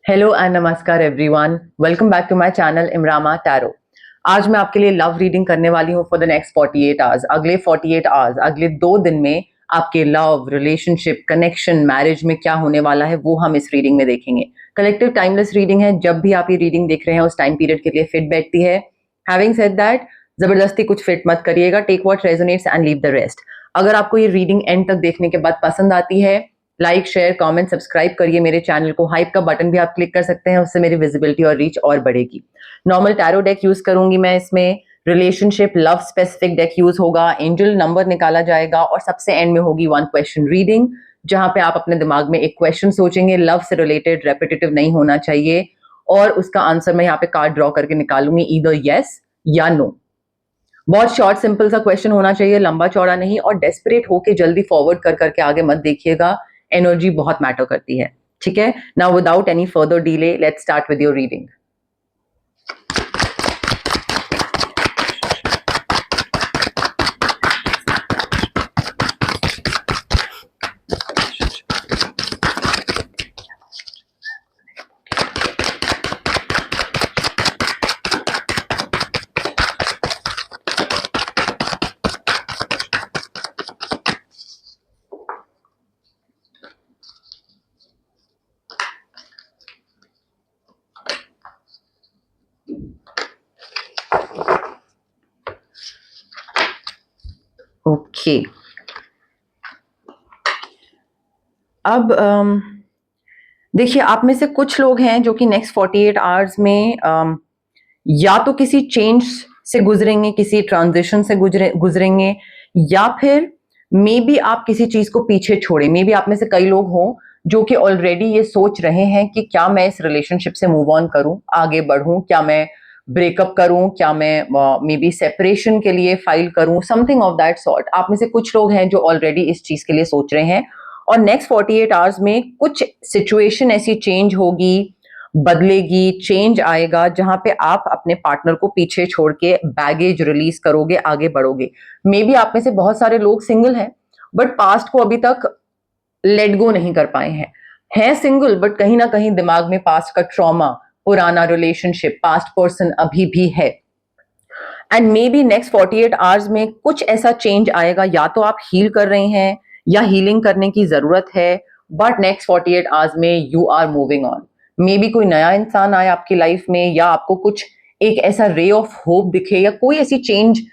Hello and नमस्कार everyone, welcome back to my channel इमरामा tarot. आज मैं आपके लिए लव रीडिंग करने वाली हूँ फॉर द नेक्स्ट 48 आवर्स। अगले 48 आवर्स, अगले 2 दिन में आपके लव, रिलेशनशिप, कनेक्शन, मैरिज में क्या होने वाला है वो हम इस रीडिंग में देखेंगे। कलेक्टिव टाइमलेस रीडिंग है। जब भी आप ये रीडिंग देख रहे हैं उस टाइम पीरियड के लिए फिट बैठती है। हैविंग सेड दैट, जबरदस्ती कुछ फिट मत करिएगा। Take what resonates and leave the rest. अगर आपको ये रीडिंग एंड तक देखने के बाद पसंद आती है, लाइक, शेयर, कमेंट, सब्सक्राइब करिए मेरे चैनल को। हाइप का बटन भी आप क्लिक कर सकते हैं, उससे मेरी विजिबिलिटी और रीच और बढ़ेगी। नॉर्मल टैरो डेक यूज करूंगी मैं इसमें। Relationship, love specific deck use होगा। एंजल नंबर निकाला जाएगा और सबसे एंड में होगी 1 क्वेश्चन रीडिंग, जहां पे आप अपने दिमाग में एक क्वेश्चन सोचेंगे, लव से रिलेटेड, रेपिटेटिव नहीं होना चाहिए, और उसका आंसर मैं यहाँ पे कार्ड ड्रॉ करके निकालूंगी, ईदर यस या नो। बहुत शॉर्ट सिंपल सा क्वेश्चन होना चाहिए, लंबा चौड़ा नहीं, और डेस्परेट होके जल्दी फॉरवर्ड कर करके आगे मत देखिएगा। एनर्जी बहुत मैटर करती है, ठीक है। Now without any further delay, let's start with your reading. Okay, अब देखिए, आप में से कुछ लोग हैं जो कि नेक्स्ट 48 आवर्स में या तो किसी चेंज से गुजरेंगे, किसी ट्रांजिशन से गुजरेंगे, या फिर मे बी आप किसी चीज को पीछे छोड़े। मे बी आप में से कई लोग हों जो कि ऑलरेडी ये सोच रहे हैं कि क्या मैं इस रिलेशनशिप से मूव ऑन करूं, आगे बढ़ूं, क्या मैं ब्रेकअप करूं, क्या मैं मे बी सेपरेशन के लिए फाइल करूं, समथिंग ऑफ दैट सॉर्ट। आप में से कुछ लोग हैं जो ऑलरेडी इस चीज के लिए सोच रहे हैं, और नेक्स्ट 48 आवर्स में कुछ सिचुएशन ऐसी चेंज होगी, बदलेगी, चेंज आएगा, जहां पे आप अपने पार्टनर को पीछे छोड़ के बैगेज रिलीज करोगे, आगे बढ़ोगे। मे बी आप में से बहुत सारे लोग सिंगल हैं, बट पास्ट को अभी तक लेट गो नहीं कर पाए हैं सिंगल, बट कहीं ना कहीं दिमाग में पास्ट का ट्रॉमा, पुराना रिलेशनशिप, पास्ट पर्सन अभी भी है। And may be next 48 hours में कुछ ऐसा चेंज आएगा, या तो आप हील कर रहे हैं या हीलिंग करने की जरूरत है, बट नेक्स्ट 48 आवर्स में you are moving on. Maybe कोई नया इंसान आए आपकी लाइफ में, या आपको कुछ एक ऐसा रे ऑफ होप दिखे, या कोई ऐसी चेंज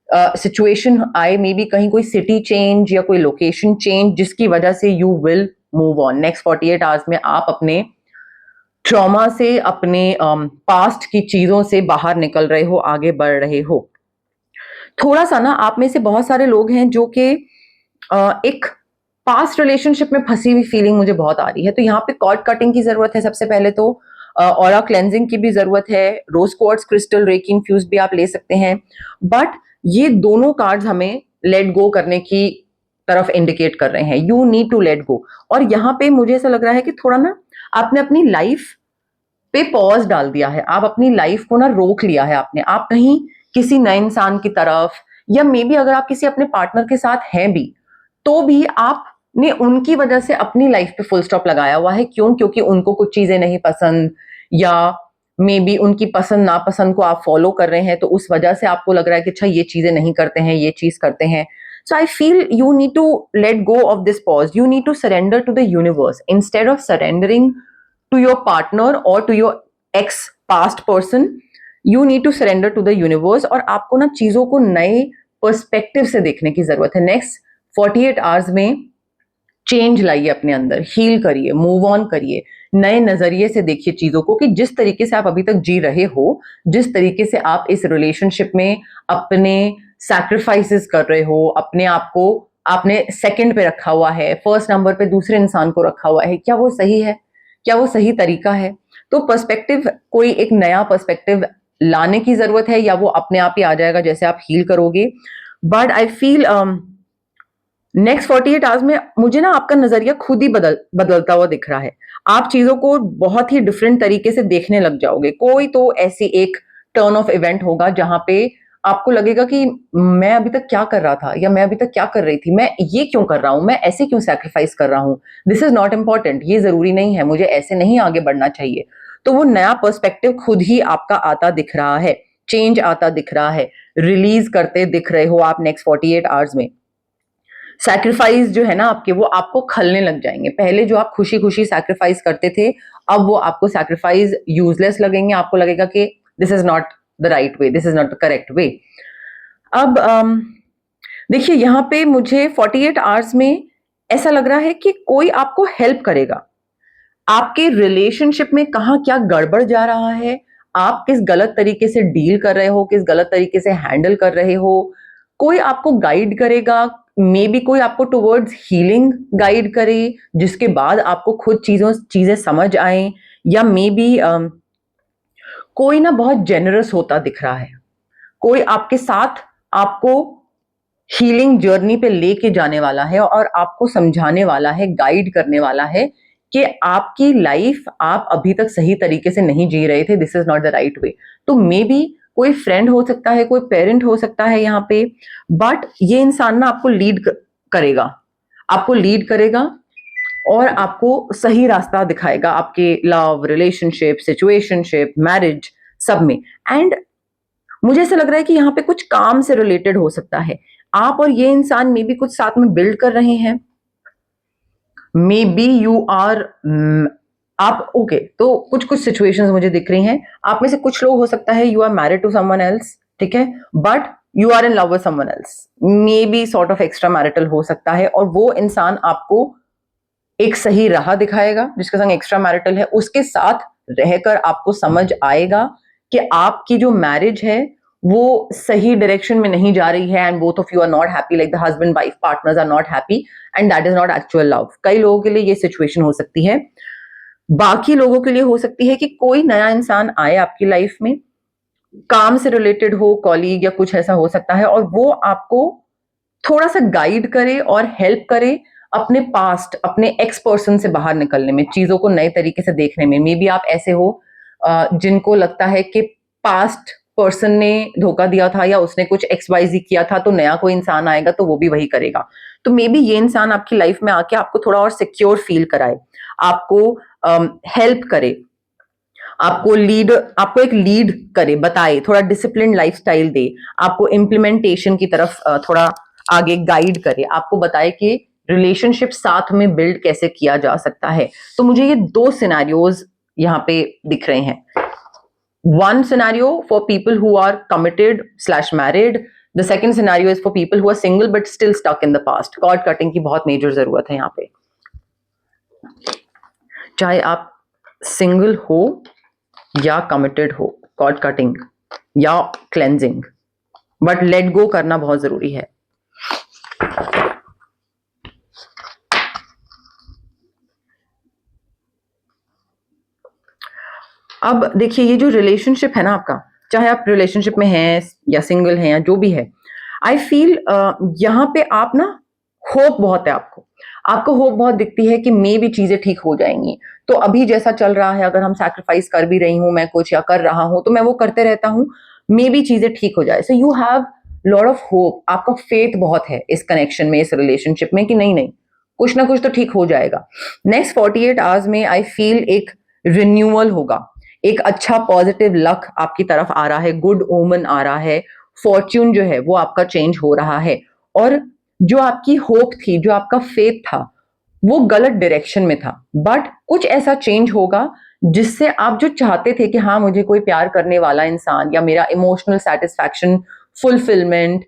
सिचुएशन आए, मे बी कहीं कोई सिटी चेंज या कोई लोकेशन चेंज, जिसकी वजह से you will move on. Next 48 hours में आप अपने ट्रॉमा से, अपने पास्ट की चीजों से बाहर निकल रहे हो, आगे बढ़ रहे हो। थोड़ा सा ना, आप में से बहुत सारे लोग हैं जो कि एक पास्ट रिलेशनशिप में फंसी हुई फीलिंग मुझे बहुत आ रही है, तो यहाँ पे कॉर्ड कटिंग की जरूरत है सबसे पहले तो, ऑरा क्लेंजिंग की भी जरूरत है, रोज क्वार्ट्ज क्रिस्टल रेकी इन्फ्यूज भी आप ले सकते हैं, बट ये दोनों कार्ड्स हमें लेट गो करने की तरफ इंडिकेट कर रहे हैं। You need to let go. और यहाँ पे मुझे ऐसा लग रहा है कि थोड़ा ना आपने अपनी लाइफ पे पॉज डाल दिया है, आप अपनी लाइफ को ना रोक लिया है आपने, आप कहीं किसी नए इंसान की तरफ, या मे बी अगर आप किसी अपने पार्टनर के साथ हैं भी, तो भी आपने उनकी वजह से अपनी लाइफ पे फुल स्टॉप लगाया हुआ है। क्यों? क्योंकि उनको कुछ चीजें नहीं पसंद, या मे बी उनकी पसंद नापसंद को आप फॉलो कर रहे हैं, तो उस वजह से आपको लग रहा है कि अच्छा ये चीजें नहीं करते हैं, ये चीज करते हैं। So I feel you need to let go of this pause. You need to surrender to the universe instead of surrendering to your partner or to your ex past person. You need to surrender to the universe, और आपको ना चीजों को नए perspective से देखने की जरूरत है। नेक्स्ट 48 आवर्स में चेंज लाइए अपने अंदर, हील करिए, मूव ऑन करिए, नए नजरिए से देखिए चीजों को, कि जिस तरीके से आप अभी तक जी रहे हो, जिस तरीके से आप इस रिलेशनशिप में अपने सैक्रिफाइसेस कर रहे हो, अपने आप को आपने सेकंड पे रखा हुआ है, फर्स्ट नंबर पे दूसरे इंसान को रखा हुआ है, क्या वो सही है? क्या वो सही तरीका है? तो पर्सपेक्टिव, कोई एक नया पर्सपेक्टिव लाने की जरूरत है, या वो अपने आप ही आ जाएगा जैसे आप हील करोगे। But I feel next 48 hours में मुझे ना आपका नजरिया खुद ही बदलता हुआ दिख रहा है। आप चीजों को बहुत ही डिफरेंट तरीके से देखने लग जाओगे। कोई तो ऐसी एक टर्न ऑफ इवेंट होगा जहां पे आपको लगेगा कि मैं अभी तक क्या कर रहा था या मैं अभी तक क्या कर रही थी, मैं ये क्यों कर रहा हूँ, मैं ऐसे क्यों सैक्रिफाइस कर रहा हूँ, दिस इज नॉट इम्पॉर्टेंट, ये जरूरी नहीं है, मुझे ऐसे नहीं आगे बढ़ना चाहिए। तो वो नया पर्सपेक्टिव खुद ही आपका आता दिख रहा है, चेंज आता दिख रहा है, रिलीज करते दिख रहे हो आप नेक्स्ट 48 आवर्स में। सैक्रिफाइस जो है ना आपके, वो आपको खलने लग जाएंगे। पहले जो आप खुशी खुशी सैक्रिफाइस करते थे, अब वो आपको सैक्रिफाइस यूजलेस लगेंगे, आपको लगेगा कि this is not the right way, this is not the correct way. अब देखिए यहाँ पे मुझे 48 आवर्स में ऐसा लग रहा है कि कोई आपको हेल्प करेगा। आपके रिलेशनशिप में कहाँ क्या गड़बड़ जा रहा है, आप किस गलत तरीके से डील कर रहे हो, किस गलत तरीके से हैंडल कर रहे हो, कोई आपको गाइड करेगा। मे बी कोई आपको टुवर्ड्स हीलिंग गाइड करे, जिसके बाद आपको खुद चीजें समझ आए। या मे बी कोई ना बहुत जेनरस होता दिख रहा है, कोई आपके साथ आपको हीलिंग जर्नी पे लेके जाने वाला है और आपको समझाने वाला है, गाइड करने वाला है कि आपकी लाइफ आप अभी तक सही तरीके से नहीं जी रहे थे, this is not the right way. तो मे बी कोई फ्रेंड हो सकता है, कोई पेरेंट हो सकता है यहाँ पे, बट ये इंसान ना आपको लीड करेगा, आपको लीड करेगा और आपको सही रास्ता दिखाएगा आपके लव, रिलेशनशिप, सिचुएशनशिप, मैरिज, सब में। एंड मुझे ऐसा लग रहा है कि यहाँ पे कुछ काम से रिलेटेड हो सकता है, आप और ये इंसान मे बी कुछ साथ में बिल्ड कर रहे हैं, मे बी यू आर आप ओके तो कुछ कुछ सिचुएशंस मुझे दिख रही हैं। आप में से कुछ लोग हो सकता है you are married to someone else, ठीक है, but you are in love with someone else, maybe sort of extra marital हो सकता है, और वो इंसान आपको एक सही राह दिखाएगा जिसके संग एक्स्ट्रा मैरिटल है, उसके साथ रहकर आपको समझ आएगा कि आपकी जो मैरिज है वो सही डायरेक्शन में नहीं जा रही है, and both of you are not happy, like the husband wife partners are not happy, and that is not actual love. कई लोगों के लिए ये सिचुएशन हो सकती है, बाकी लोगों के लिए हो सकती है कि कोई नया इंसान आए आपकी लाइफ में, काम से रिलेटेड हो, कॉलीग या कुछ ऐसा हो सकता है, और वो आपको थोड़ा सा गाइड करे और हेल्प करे अपने पास्ट, अपने एक्स पर्सन से बाहर निकलने में, चीजों को नए तरीके से देखने में। मे बी आप ऐसे हो जिनको लगता है कि पास्ट पर्सन ने धोखा दिया था या उसने कुछ एक्स वाई जी किया था, तो नया कोई इंसान आएगा तो वो भी वही करेगा। तो मे बी ये इंसान आपकी लाइफ में आके आपको थोड़ा और सिक्योर फील कराए, आपको हेल्प करे, आपको एक लीड करे, बताए, थोड़ा डिसिप्लिन लाइफस्टाइल दे, आपको इम्प्लीमेंटेशन की तरफ थोड़ा आगे गाइड करे, आपको बताए कि रिलेशनशिप साथ में बिल्ड कैसे किया जा सकता है। तो मुझे ये दो सिनेरियोज यहाँ पे दिख रहे हैं। One scenario for people who are committed slash married. The second scenario is for people who are single but still stuck in the past. Cord cutting की बहुत मेजर जरूरत है यहाँ पे, चाहे आप सिंगल हो या कमिटेड हो, कॉर्ड कटिंग या क्लेंजिंग, बट लेट गो करना बहुत जरूरी है। अब देखिए ये जो रिलेशनशिप है ना आपका, चाहे आप रिलेशनशिप में हैं या सिंगल हैं या जो भी है, आई फील यहाँ पे आप ना होप बहुत है, आपको होप बहुत दिखती है कि मे भी चीजें ठीक हो जाएंगी। तो अभी जैसा चल रहा है, अगर हम सैक्रिफाइस कर भी रही हूँ मैं कुछ या कर रहा हूँ, तो मैं वो करते रहता हूँ, मे भी चीजें ठीक हो जाए। So you have lot of hope, आपका फेथ बहुत है इस कनेक्शन में, इस रिलेशनशिप में, कि नहीं नहीं कुछ ना कुछ तो ठीक हो जाएगा। नेक्स्ट 48 आवर्स में आई फील एक रिन्यूअल होगा, एक अच्छा पॉजिटिव लक आपकी तरफ आ रहा है, गुड ओमन आ रहा है, फॉर्च्यून जो है वो आपका चेंज हो रहा है, और जो आपकी होप थी, जो आपका फेथ था, वो गलत डायरेक्शन में था, बट कुछ ऐसा चेंज होगा जिससे आप जो चाहते थे कि हाँ मुझे कोई प्यार करने वाला इंसान, या मेरा इमोशनल सेटिस्फैक्शन, फुलफिलमेंट,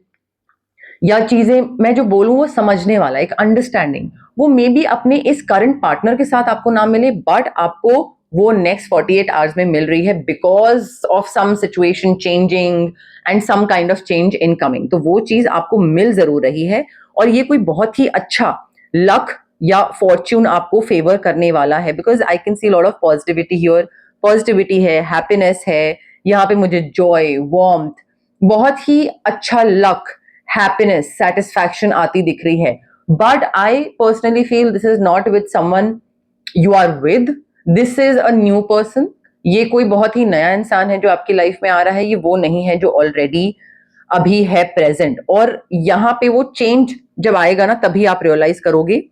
या चीजें मैं जो बोलूं वो समझने वाला, एक अंडरस्टैंडिंग, वो मे बी अपने इस करंट पार्टनर के साथ आपको ना मिले, बट आपको वो नेक्स्ट 48 आवर्स में मिल रही है, because of some situation changing and some kind of change in coming. तो वो चीज आपको मिल जरूर रही है, और ये कोई बहुत ही अच्छा लक या फॉर्च्यून आपको फेवर करने वाला है, because I can see lot of positivity here, positivity है, हैप्पीनेस है यहाँ पे, मुझे जॉय, वार्मथ, बहुत ही अच्छा लक, हैप्पीनेस, सेटिस्फैक्शन आती दिख रही है। But I personally feel this is not with someone you are with, this is a new person. ये कोई बहुत ही नया इंसान है जो आपकी लाइफ में आ रहा है, ये वो नहीं है जो ऑलरेडी अभी है प्रेजेंट, और यहाँ पे वो चेंज जब आएगा ना तभी आप रियलाइज करोगे।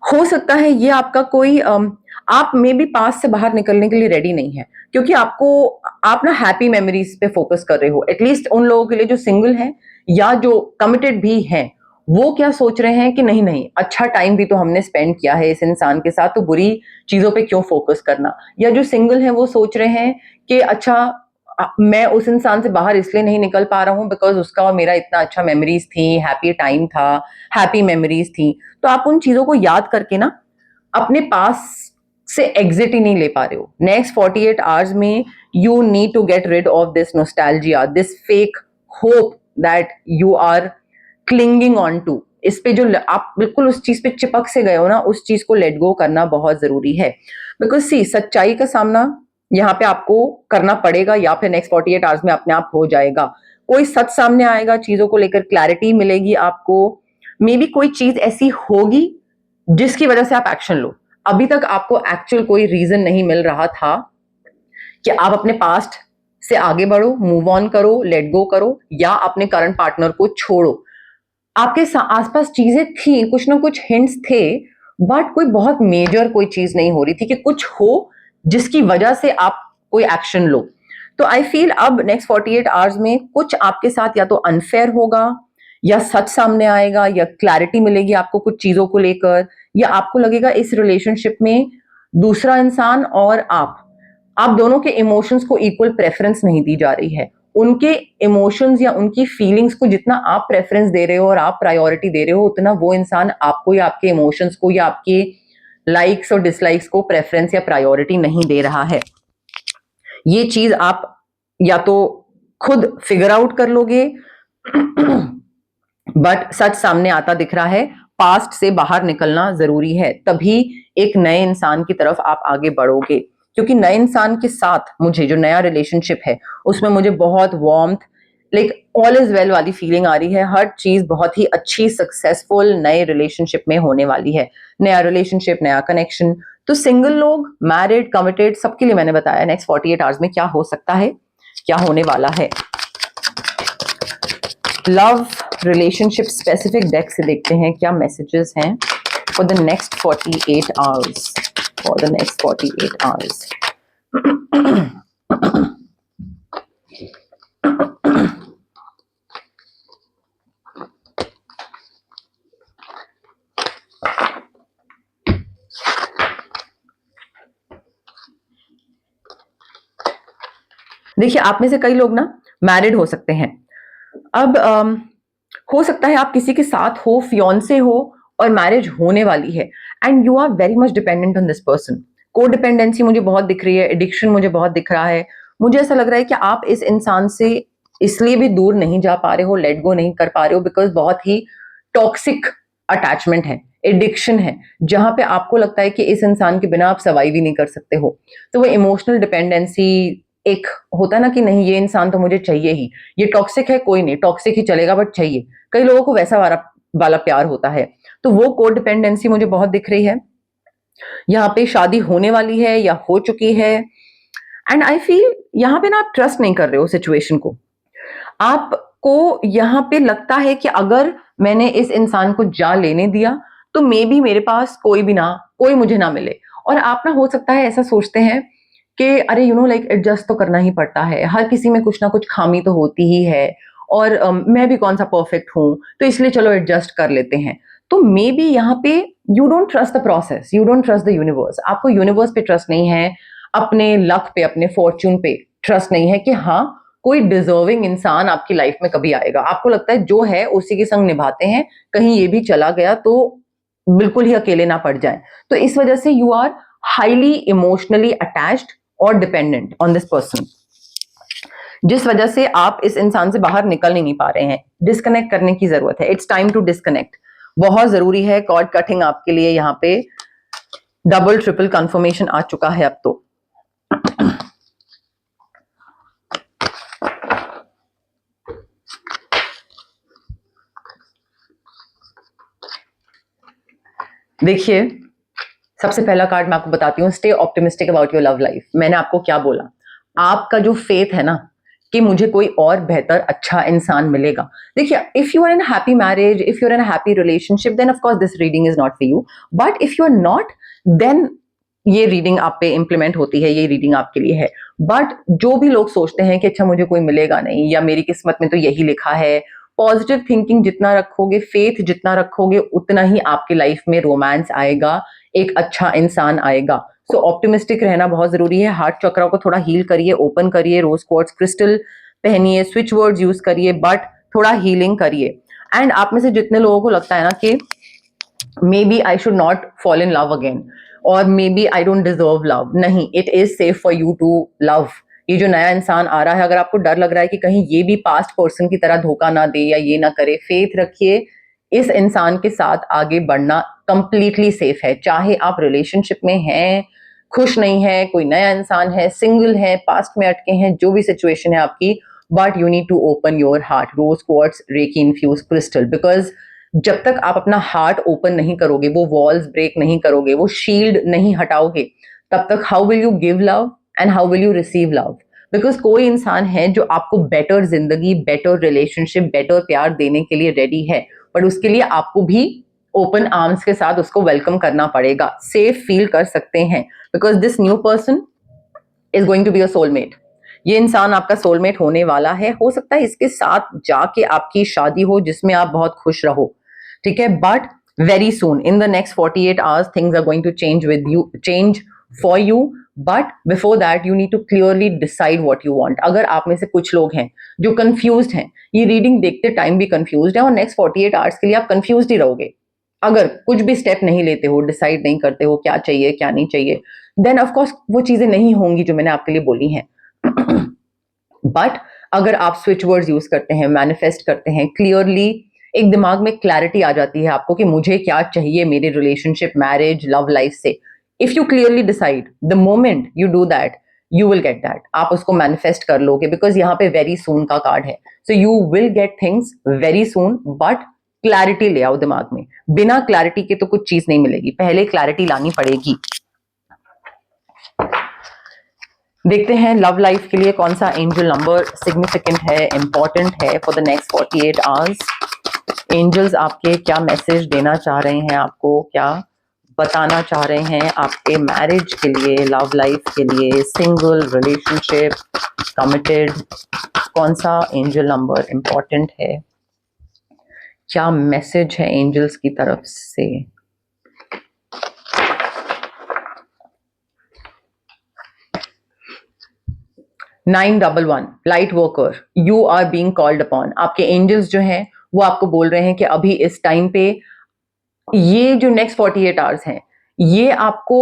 हो सकता है ये आपका कोई आप मे बी पास से बाहर निकलने के लिए रेडी नहीं है, क्योंकि आप ना हैप्पी मेमोरीज पे फोकस कर रहे हो। एटलीस्ट उन लोगों के लिए जो सिंगल हैं या जो कमिटेड भी हैं, वो क्या सोच रहे हैं कि नहीं नहीं, अच्छा टाइम भी तो हमने स्पेंड किया है इस इंसान के साथ, तो बुरी चीजों पे क्यों फोकस करना। या जो सिंगल हैं वो सोच रहे हैं कि अच्छा मैं उस इंसान से बाहर इसलिए नहीं निकल पा रहा हूँ बिकॉज उसका और मेरा इतना अच्छा मेमोरीज थी, हैप्पी टाइम था, हैप्पी मेमोरीज थी। तो आप उन चीजों को याद करके ना अपने पास से एग्जिट ही नहीं ले पा रहे हो। नेक्स्ट 48 आवर्स में you need to get rid of this nostalgia, this fake hope that you are clinging on to. इस पे जो आप बिल्कुल उस चीज पे चिपक से गए हो ना, उस चीज को लेट गो करना बहुत जरूरी है। बिकॉज सी सच्चाई का सामना यहाँ पे आपको करना पड़ेगा, या फिर नेक्स्ट 48 आवर्स में अपने आप हो जाएगा। कोई सच सामने आएगा, चीजों को लेकर क्लैरिटी मिलेगी आपको। मे बी कोई चीज ऐसी होगी जिसकी वजह से आप एक्शन लो। अभी तक आपको एक्चुअल कोई रीजन नहीं मिल रहा था कि आप अपने पास्ट से आगे बढ़ो, मूव ऑन करो, लेट गो करो, या अपने करंट पार्टनर को छोड़ो। आपके आसपास चीजें थी, कुछ ना कुछ हिंट्स थे, बट कोई बहुत मेजर कोई चीज नहीं हो रही थी कि कुछ हो जिसकी वजह से आप कोई एक्शन लो। तो आई फील अब नेक्स्ट 48 आवर्स में कुछ आपके साथ या तो अनफेयर होगा, या सच सामने आएगा, या क्लैरिटी मिलेगी आपको कुछ चीजों को लेकर, या आपको लगेगा इस रिलेशनशिप में दूसरा इंसान और आप दोनों के इमोशंस को इक्वल प्रेफरेंस नहीं दी जा रही है। उनके इमोशंस या उनकी फीलिंग्स को जितना आप प्रेफरेंस दे रहे हो और आप प्रायोरिटी दे रहे हो, उतना वो इंसान आपको या आपके इमोशंस को या आपके लाइक्स और डिसलाइक्स को प्रेफरेंस या प्रायोरिटी नहीं दे रहा है। ये चीज आप या तो खुद फिगर आउट कर लोगे, बट सच सामने आता दिख रहा है। पास्ट से बाहर निकलना जरूरी है, तभी एक नए इंसान की तरफ आप आगे बढ़ोगे। क्योंकि नए इंसान के साथ मुझे जो नया रिलेशनशिप है उसमें मुझे बहुत warmth, like all is well वाली फीलिंग आ रही है। हर चीज बहुत ही अच्छी सक्सेसफुल नए रिलेशनशिप में होने वाली है। नया रिलेशनशिप, नया कनेक्शन। तो सिंगल लोग, मैरिड, कमिटेड, सबके लिए मैंने बताया नेक्स्ट 48 आवर्स में क्या हो सकता है, क्या होने वाला है। लव रिलेशनशिप स्पेसिफिक डेक से देखते हैं क्या मैसेजेस हैं for the next 48 hours. For the next 48 hours देखिए, आप में से कई लोग ना मैरिड हो सकते हैं। अब हो सकता है आप किसी के साथ हो, फियोंसे हो, और मैरिज होने वाली है, and you are very much dependent on this person. को डिपेंडेंसी मुझे बहुत दिख रही है, एडिक्शन मुझे बहुत दिख रहा है। मुझे ऐसा लग रहा है कि आप इस इंसान से इसलिए भी दूर नहीं जा पा रहे हो, लेट गो नहीं कर पा रहे हो, बिकॉज बहुत ही टॉक्सिक अटैचमेंट है, एडिक्शन है, जहां पे आपको लगता है कि इस इंसान के बिना आप सर्वाइव ही नहीं कर सकते हो। तो वो इमोशनल डिपेंडेंसी एक होता है ना कि नहीं, ये इंसान तो मुझे चाहिए ही, ये टॉक्सिक है कोई नहीं, टॉक्सिक ही चलेगा बट चाहिए। कई लोगों को वैसा वाला प्यार होता है। तो वो कोड डिपेंडेंसी मुझे बहुत दिख रही है। यहाँ पे शादी होने वाली है या हो चुकी है, एंड आई फील यहाँ पे ना आप ट्रस्ट नहीं कर रहे हो सिचुएशन को। आपको यहाँ पे लगता है कि अगर मैंने इस इंसान को जा लेने दिया तो मे बी मेरे पास कोई मुझे ना मिले। और आप ना हो सकता है ऐसा सोचते हैं कि अरे लाइक एडजस्ट तो करना ही पड़ता है, हर किसी में कुछ ना कुछ खामी तो होती ही है, और मैं भी कौन सा परफेक्ट हूं, तो इसलिए चलो एडजस्ट कर लेते हैं। तो मे बी यहाँ पे you don't trust the process, you don't trust the universe. आपको यूनिवर्स पे ट्रस्ट नहीं है, अपने लक पे, अपने फॉर्च्यून पे ट्रस्ट नहीं है कि हाँ कोई डिजर्विंग इंसान आपकी लाइफ में कभी आएगा। आपको लगता है जो है उसी के संग निभाते हैं, कहीं ये भी चला गया तो बिल्कुल ही अकेले ना पड़ जाए। तो इस वजह से you are highly emotionally attached और डिपेंडेंट ऑन दिस पर्सन, जिस वजह से आप इस इंसान से बाहर निकल नहीं पा रहे हैं। डिस्कनेक्ट करने की जरूरत है, इट्स टाइम टू डिस्कनेक्ट। बहुत जरूरी है कॉर्ड कटिंग आपके लिए। यहाँ पे डबल ट्रिपल कंफर्मेशन आ चुका है अब तो। देखिए, सबसे पहला कार्ड मैं आपको बताती हूँ, stay optimistic about your love life. मैंने आपको क्या बोला, आपका जो फेथ है ना कि मुझे कोई और बेहतर अच्छा इंसान मिलेगा। देखिए, if you are in happy marriage, if you are in happy relationship, then of course this reading is not for you. But if you are not, then ये रीडिंग आप पे इंप्लीमेंट होती है, ये रीडिंग आपके लिए है। बट जो भी लोग सोचते हैं कि अच्छा मुझे कोई मिलेगा नहीं, या मेरी किस्मत में तो यही लिखा है, पॉजिटिव थिंकिंग जितना रखोगे, फेथ जितना रखोगे, उतना ही आपकी लाइफ में रोमांस आएगा, एक अच्छा इंसान आएगा। सो ऑप्टिमिस्टिक रहना बहुत जरूरी है। हार्ट चक्रा को थोड़ा हील करिए, ओपन करिए, रोज क्वार्ट्ज क्रिस्टल पहनिए, स्विच वर्ड्स यूज करिए, बट थोड़ा हीलिंग करिए। एंड आप में से जितने लोगों को लगता है ना कि maybe I should not fall in love again, और maybe I don't deserve love, नहीं, it is safe for you to love. ये जो नया इंसान आ रहा है, अगर आपको डर लग रहा है कि कहीं ये भी पास्ट पर्सन की तरह धोखा ना दे या ये ना करे, फेथ रखिए, इस इंसान के साथ आगे बढ़ना कंप्लीटली सेफ है। चाहे आप रिलेशनशिप में हैं, खुश नहीं है, कोई नया इंसान है, सिंगल है, पास्ट में अटके हैं, जो भी सिचुएशन है आपकी, but you need to open your heart. Rose quartz reiki infused crystal, because जब तक आप अपना हार्ट ओपन नहीं करोगे, वो वॉल्स ब्रेक नहीं करोगे, वो शील्ड नहीं हटाओगे, तब तक how will you give love and how will you receive love? Because कोई इंसान है जो आपको बेटर जिंदगी, बेटर रिलेशनशिप, बेटर प्यार देने के लिए रेडी है, बट उसके लिए आपको भी ओपन आर्म्स के साथ उसको वेलकम करना पड़ेगा, सेफ फील कर सकते हैं, because this new person is going to be a soulmate. ये इंसान आपका सोलमेट होने वाला है। हो सकता है इसके साथ जाके आपकी शादी हो, जिसमें आप बहुत खुश रहो, ठीक है, but very soon in the next 48 hours things are going to change with you, change for you, but before that you need to clearly decide what you want. अगर आप में से कुछ लोग हैं जो कंफ्यूज्ड हैं, ये रीडिंग देखते टाइम भी कंफ्यूज्ड है, और नेक्स्ट 48 आवर्स के लिए आप कंफ्यूज्ड ही रहोगे, अगर कुछ भी स्टेप नहीं लेते हो, डिसाइड नहीं करते हो क्या चाहिए क्या नहीं चाहिए, देन ऑफ कोर्स वो चीजें नहीं होंगी जो मैंने आपके लिए बोली हैं। बट अगर आप स्विच वर्ड्स यूज करते हैं, मैनिफेस्ट करते हैं क्लियरली, एक दिमाग में क्लैरिटी आ जाती है आपको कि मुझे क्या चाहिए मेरे रिलेशनशिप, मैरिज, लव लाइफ से। If you clearly decide, the moment you do that, you will get that, आप उसको मैनिफेस्ट कर लोगे, बिकॉज यहाँ पे वेरी सून का कार्ड है। So you will get things very soon, but clarity ले आओ दिमाग में। बिना क्लैरिटी के तो कुछ चीज नहीं मिलेगी, पहले क्लैरिटी लानी पड़ेगी। देखते हैं लव लाइफ के लिए कौन सा एंजल नंबर सिग्निफिकेंट है, इंपॉर्टेंट है for the next 48 hours. Angels आपके क्या मैसेज देना चाह रहे हैं, आपको क्या बताना चाह रहे हैं आपके मैरिज के लिए, लव लाइफ के लिए, सिंगल, रिलेशनशिप, कमिटेड, कौन सा एंजल नंबर इंपॉर्टेंट है, क्या मैसेज है एंजल्स की तरफ से? Nine double one, light worker, you are being called upon. आपके एंजल्स जो हैं वो आपको बोल रहे हैं कि अभी इस टाइम पे, ये जो नेक्स्ट 48 आवर्स हैं, ये आपको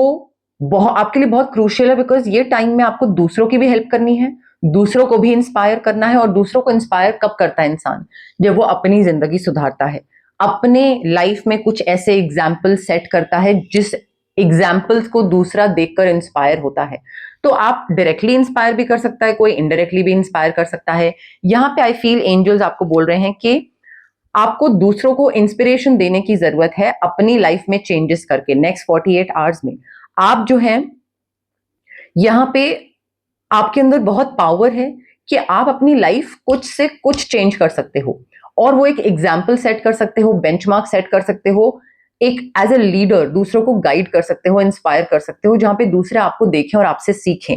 आपके लिए बहुत क्रूशियल है, बिकॉज ये टाइम में आपको दूसरों की भी हेल्प करनी है, दूसरों को भी इंस्पायर करना है। और दूसरों को इंस्पायर कब करता है इंसान? जब वो अपनी जिंदगी सुधारता है, अपने लाइफ में कुछ ऐसे एग्जाम्पल सेट करता है जिस एग्जाम्पल्स को दूसरा देखकर इंस्पायर होता है। तो आप डायरेक्टली इंस्पायर भी कर सकता है, कोई इनडायरेक्टली भी इंस्पायर कर सकता है। यहाँ पे आई फील एंजल्स आपको बोल रहे हैं कि आपको दूसरों को इंस्पिरेशन देने की जरूरत है अपनी लाइफ में चेंजेस करके। नेक्स्ट 48 आवर्स में आप जो हैं, यहाँ पे आपके अंदर बहुत पावर है कि आप अपनी लाइफ कुछ से कुछ चेंज कर सकते हो, और वो एक एग्जाम्पल सेट कर सकते हो, बेंचमार्क सेट कर सकते हो, एक एज ए लीडर दूसरों को गाइड कर सकते हो, इंस्पायर कर सकते हो, जहां पे दूसरे आपको देखें और आपसे सीखें।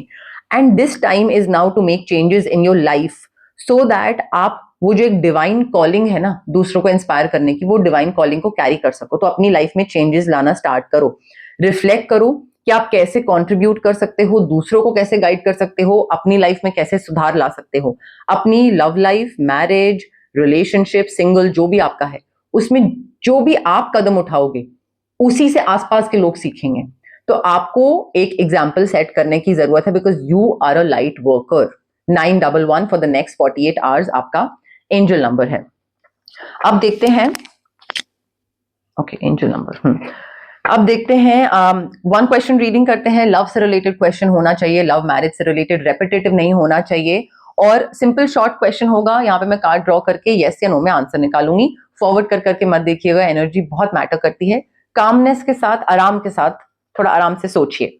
And this time is now to make changes in your life, so दैट आप वो जो एक डिवाइन कॉलिंग है ना दूसरों को इंस्पायर करने की, वो डिवाइन कॉलिंग को कैरी कर सको। तो अपनी लाइफ में चेंजेस लाना स्टार्ट करो, रिफ्लेक्ट करो कि आप कैसे कंट्रीब्यूट कर सकते हो, दूसरों को कैसे गाइड कर सकते हो, अपनी लाइफ में कैसे सुधार ला सकते हो। अपनी love life, marriage, relationship, single, जो भी आपका है, उसमें जो भी आप कदम उठाओगे उसी से आसपास के लोग सीखेंगे। तो आपको एक एग्जाम्पल सेट करने की जरूरत है, because you are a light worker. 911 for the next 48 hours आपका एंजल नंबर है। अब देखते हैं, ओके, एंजल नंबर, अब देखते हैं, वन क्वेश्चन रीडिंग करते हैं। लव से रिलेटेड क्वेश्चन होना चाहिए, लव मैरिज से रिलेटेड, रेपिटेटिव नहीं होना चाहिए, और सिंपल शॉर्ट क्वेश्चन होगा। यहाँ पे मैं कार्ड ड्रॉ करके यस या नो में आंसर निकालूंगी। फॉरवर्ड कर करके मत देखिएगा, एनर्जी बहुत मैटर करती है। कामनेस के साथ, आराम के साथ, थोड़ा आराम से सोचिए।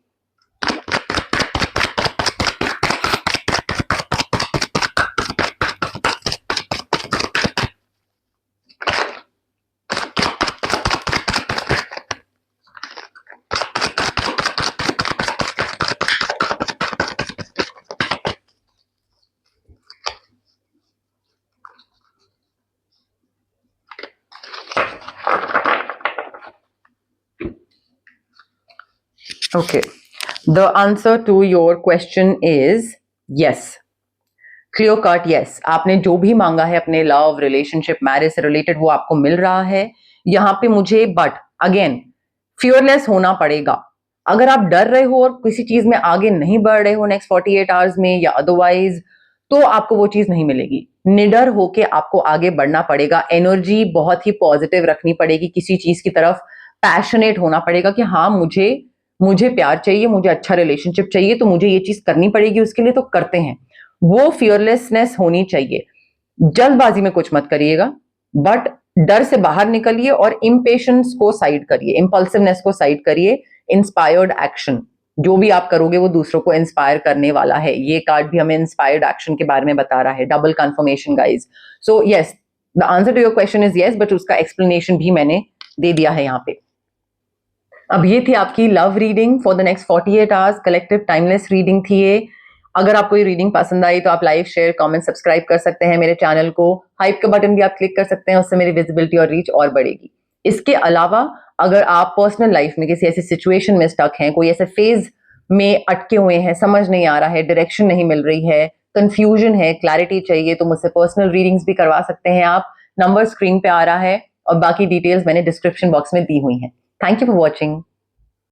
Okay. The answer to your question is yes. Clear cut yes. आपने जो भी मांगा है अपने लव, रिलेशनशिप, मैरिज से रिलेटेड वो आपको मिल रहा है. यहाँ पे मुझे बट अगेन फियरलेस होना पड़ेगा. अगर आप डर रहे हो और किसी चीज में आगे नहीं बढ़ रहे हो नेक्स्ट 48 आवर्स में या अदरवाइज, तो आपको वो चीज नहीं मिलेगी. निडर होके आपको आगे बढ़ना पड़ेगा. एनर्जी बहुत ही पॉजिटिव रखनी पड़ेगी. किसी चीज की तरफ पैशनेट होना पड़ेगा कि हाँ मुझे प्यार चाहिए, मुझे अच्छा रिलेशनशिप चाहिए, तो मुझे ये चीज करनी पड़ेगी उसके लिए, तो करते हैं. वो फियरलेसनेस होनी चाहिए. जल्दबाजी में कुछ मत करिएगा, बट डर से बाहर निकलिए और इम्पेशंस को साइड करिए, इम्पल्सिवनेस को साइड करिए. इंस्पायर्ड एक्शन, जो भी आप करोगे वो दूसरों को इंस्पायर करने वाला है. ये कार्ड भी हमें इंस्पायर्ड एक्शन के बारे में बता रहा है. Double confirmation guys. So yes, the answer to your question is yes, but उसका एक्सप्लेनेशन भी मैंने दे दिया है यहाँ पे. अब ये थी आपकी love reading for the next 48 hours. Collective timeless reading थी ये. अगर आपको ये रीडिंग पसंद आई तो आप लाइक, शेयर, कमेंट, सब्सक्राइब कर सकते हैं मेरे चैनल को. हाइप का बटन भी आप क्लिक कर सकते हैं, उससे मेरी विजिबिलिटी और रीच और बढ़ेगी. इसके अलावा अगर आप पर्सनल लाइफ में किसी ऐसी सिचुएशन में स्टक हैं, कोई ऐसे फेज में अटके हुए हैं, समझ नहीं आ रहा है, डायरेक्शन नहीं मिल रही है, कंफ्यूजन है, क्लैरिटी चाहिए, तो मुझसे पर्सनल रीडिंग्स भी करवा सकते हैं आप. नंबर स्क्रीन पे आ रहा है और बाकी डिटेल्स मैंने डिस्क्रिप्शन बॉक्स में दी हुई हैं. Thank you for watching.